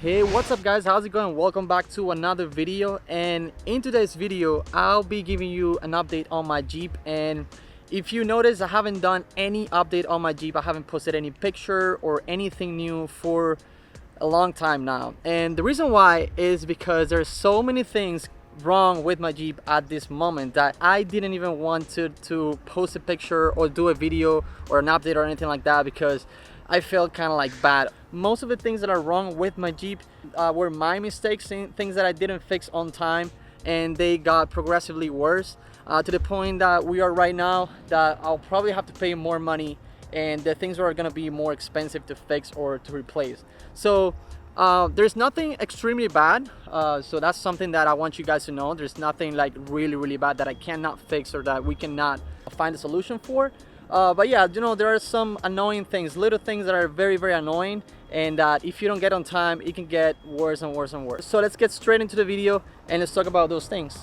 Hey, what's up guys, how's it going? Welcome back to another video, and in today's video I'll be giving you an update on my Jeep. And if you notice, I haven't done any update on my Jeep. I haven't posted any picture or anything new for a long time now, and the reason why is because there's so many things wrong with my Jeep at this moment that I didn't even want to post a picture or do a video or an update or anything like that, because I felt kind of like bad. Most of the things that are wrong with my Jeep were my mistakes, things that I didn't fix on time, and they got progressively worse to the point that we are right now that I'll probably have to pay more money, and the things are going to be more expensive to fix or to replace. So there's nothing extremely bad, so that's something that I want you guys to know. There's nothing like really bad that I cannot fix or that we cannot find a solution for. But yeah, you know, there are some annoying things, little things that are very annoying, and that if you don't get on time, it can get worse and worse and worse. So let's get straight into the video and let's talk about those things.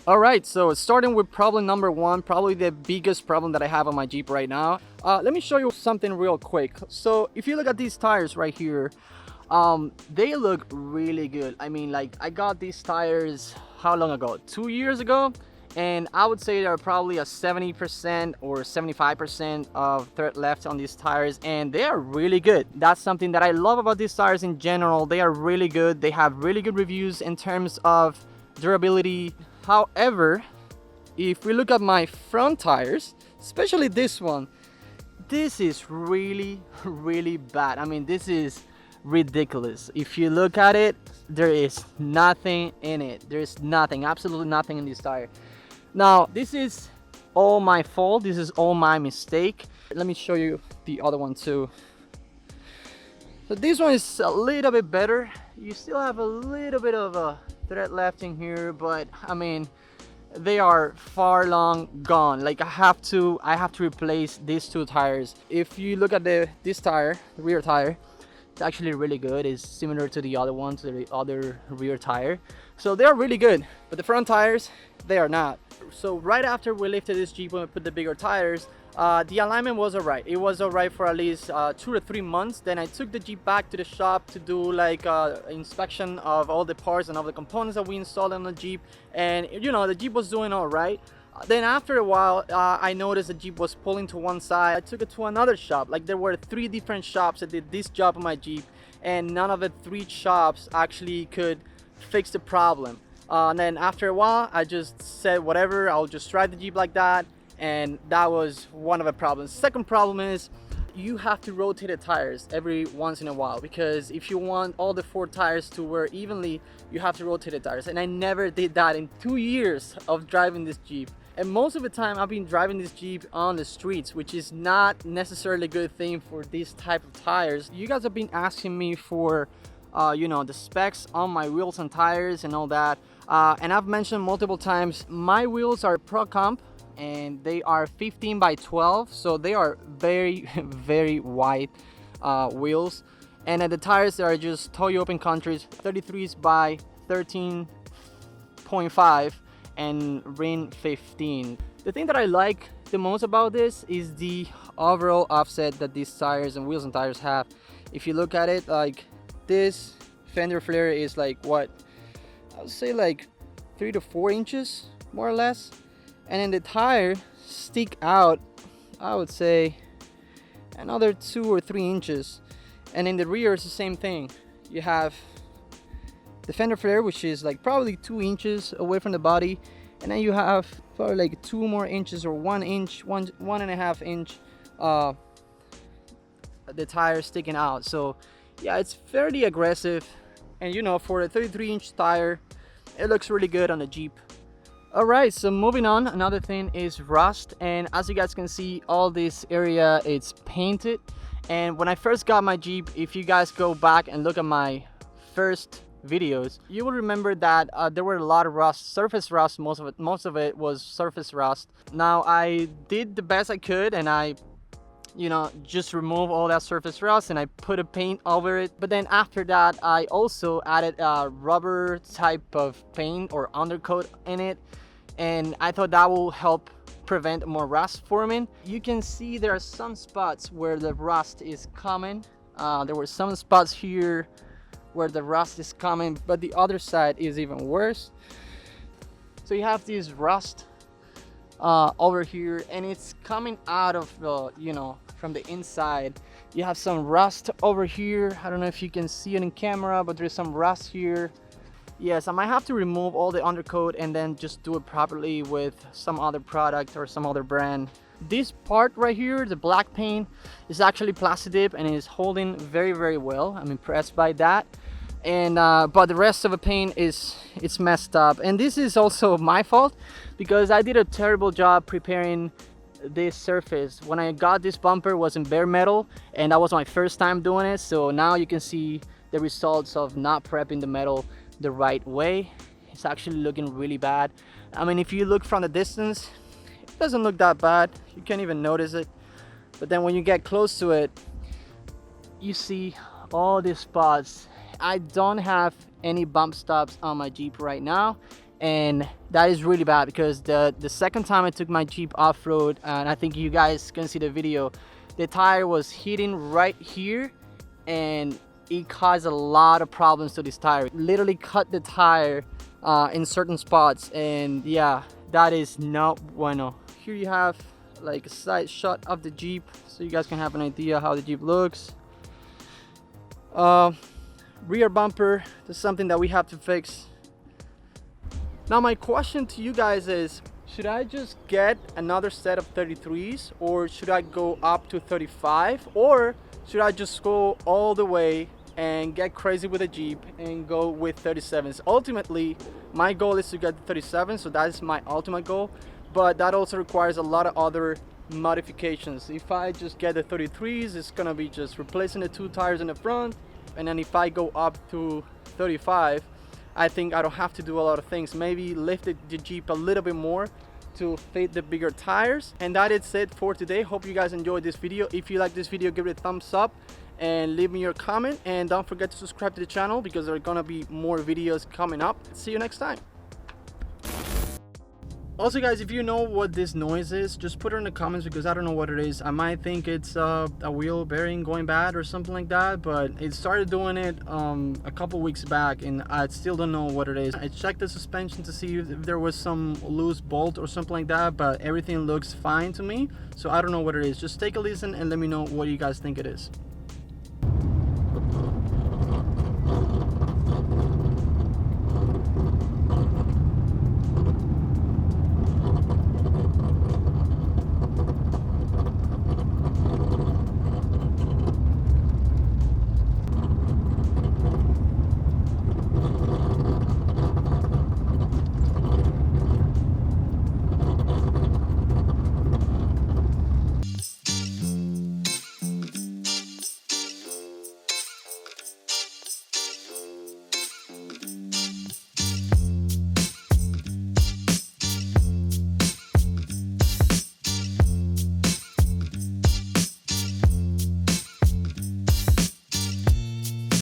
Alright, so starting with problem number one, probably the biggest problem that I have on my Jeep right now. Let me show you something real quick. So if you look at these tires right here, they look really good. I mean, like, I got these tires how long ago? 2 years ago, and I would say they're probably a 70% or 75% of thread left on these tires, and they are really good. That's something that I love about these tires in general. They are really good. They have really good reviews in terms of durability. However, if we look at my front tires, especially this one, this is really bad. I mean, this is ridiculous. If you look at it, there is nothing in it. There's nothing, absolutely nothing in this tire. Now, this is all my fault. This is all my mistake. Let me show you the other one too. So this one is a little bit better. You still have a little bit of a thread left in here, but I mean, they are far long gone. Like, I have to replace these two tires. If you look at this tire, the rear tire, it's actually really good. It's similar to the other one, to the other rear tire, so they're really good. But the front tires, they are not. So right after we lifted this Jeep and we put the bigger tires, the alignment was alright. It was alright for at least 2 to 3 months. Then I took the Jeep back to the shop to do like inspection of all the parts and all the components that we installed on the Jeep, and you know, the Jeep was doing alright. Then after a while, I noticed the Jeep was pulling to one side. I took it to another shop. Like, there were 3 different shops that did this job on my Jeep, and none of the 3 shops actually could fix the problem. And then after a while, I just said, whatever, I'll just drive the Jeep like that. And that was one of the problems. Second problem is you have to rotate the tires every once in a while, because if you want all the 4 tires to wear evenly, you have to rotate the tires, and I never did that in 2 years of driving this Jeep. And most of the time I've been driving this Jeep on the streets, which is not necessarily a good thing for this type of tires. You guys have been asking me for you know, the specs on my wheels and tires and all that, and I've mentioned multiple times, my wheels are Pro Comp, and they are 15 by 12, so they are very wide wheels. And at the tires, they are just Toyo Open Countries 33s by 13.5 and ring 15. The thing that I like the most about this is the overall offset that these tires and wheels and tires have. If you look at it, like, this fender flare is like, what, I would say like 3 to 4 inches more or less, and then the tire stick out, I would say another 2 or 3 inches. And in the rear it's the same thing. You have the fender flare, which is like probably 2 inches away from the body, and then you have probably like 2 more inches or 1 inch, one and a half inch the tire sticking out. So yeah, it's fairly aggressive, and you know, for a 33-inch tire, it looks really good on the Jeep. Alright, so moving on, another thing is rust, and as you guys can see, all this area it's painted. And when I first got my Jeep, if you guys go back and look at my first videos, you will remember that there were a lot of rust, surface rust. Most of it was surface rust. Now, I did the best I could, and I you know, just remove all that surface rust, and I put a paint over it. But then after that, I also added a rubber type of paint or undercoat in it, and I thought that will help prevent more rust forming. You can see there are some spots where the rust is coming. There were some spots here where the rust is coming, but the other side is even worse. So you have this rust over here, and it's coming out of the, you know, from the inside. You have some rust over here. I don't know if you can see it in camera, but there's some rust here. Yes, I might have to remove all the undercoat and then just do it properly with some other product or some other brand. This part right here, the black paint, is actually Plastidip and is holding very, very well. I'm impressed by that. And but the rest of the paint it's messed up, and this is also my fault because I did a terrible job preparing this surface. When I got this bumper, it was in bare metal, and that was my first time doing it. So now you can see the results of not prepping the metal the right way. It's actually looking really bad. I mean, if you look from the distance, it doesn't look that bad. You can't even notice it, but then when you get close to it, you see all these spots. I don't have any bump stops on my Jeep right now, and that is really bad because the second time I took my Jeep off-road, and I think you guys can see the video, the tire was hitting right here, and it caused a lot of problems to this tire. It literally cut the tire in certain spots, and yeah, that is not bueno. Here you have like a side shot of the Jeep so you guys can have an idea how the Jeep looks. Rear bumper, that's something that we have to fix. Now my question to you guys is, should I just get another set of 33s, or should I go up to 35, or should I just go all the way and get crazy with a Jeep and go with 37s? Ultimately, my goal is to get the 37, so that is my ultimate goal, but that also requires a lot of other modifications. If I just get the 33s, it's gonna be just replacing the 2 tires in the front, and then if I go up to 35, I think I don't have to do a lot of things. Maybe lift the Jeep a little bit more to fit the bigger tires. And that is it for today. Hope you guys enjoyed this video. If you like this video, give it a thumbs up and leave me your comment, and don't forget to subscribe to the channel because there are gonna be more videos coming up. See you next time. Also guys, if you know what this noise is, just put it in the comments because I don't know what it is. I might think it's a wheel bearing going bad or something like that, but it started doing it a couple weeks back, and I still don't know what it is. I checked the suspension to see if there was some loose bolt or something like that, but everything looks fine to me, so I don't know what it is. Just take a listen and let me know what you guys think it is.